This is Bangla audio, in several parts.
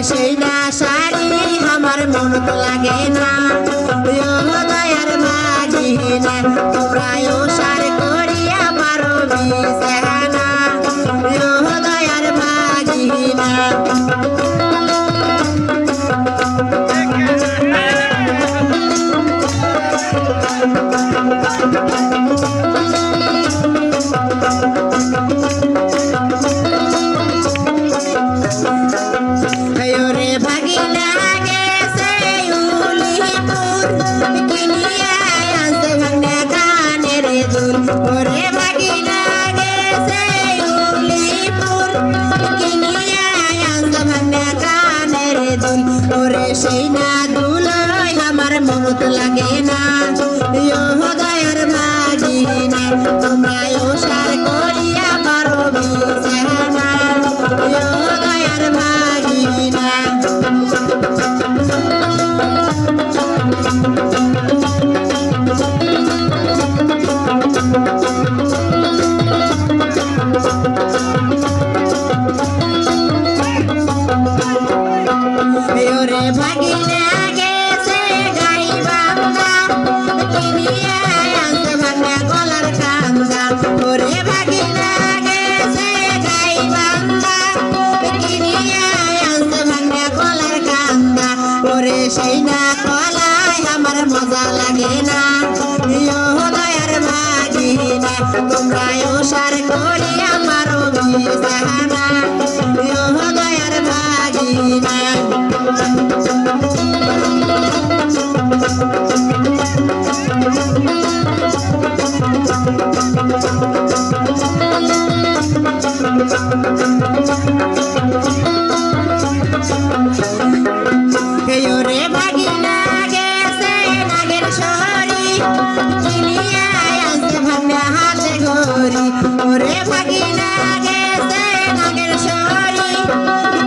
সেই না শাড়ি আমার মন তো লাগে না দয়ার মাঝিনা তোমরাও সার করিয়া পারো বিছানা দয়ার মাঝিনা সেই না দুলাই আমার মনত লাগে না দয়ার মাঝিনা তোমরাও সার করিয়া পারো বিছানা দয়ার মাঝিনা ভাগিনা গেছে গাই বান্দা কিনিয়া আনতে ভাঙা গলার কান্দা ওরে ভাগিনা গেছে গাই বান্দা কিনিয়া আনতে ভাঙা গলার কান্দা ওরে সেই না কলায় আমার মজা লাগে না দয়ার মাঝিনা তোমরাও সার করিয়া পারো বিছানা দয়ার মাঝিনা ওরে ভাগিনা গেছে নাগের শহরি কিনিয়া আনতে ভাঙা হাতে ঘড়ি ওরে ভাগিনা গেছে নাগের শহরি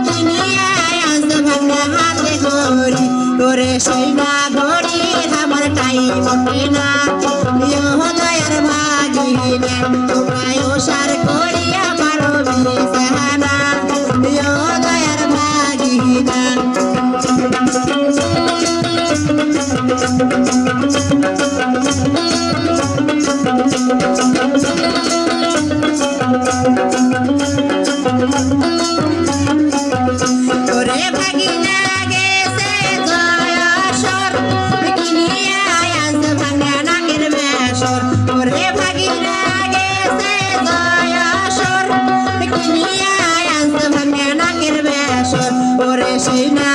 কিনিয়া আনতে ভাঙা হাতে ঘড়ি ওরে সেই না ঘড়ি আমার টাইম ওঠে না দয়ার ভাগিনা তোমরাও সার করিয়া পারো বিছানা দয়ার ভাগিনা ওরে ভাগিনা গেছে জয়াসর কিনিয়া আনতে ভাঙা নাকের বেসর ওরে ভাগিনা গেছে জয়াসর কিনিয়া আনতে ভাঙা নাকের বেসর ওরে সেই না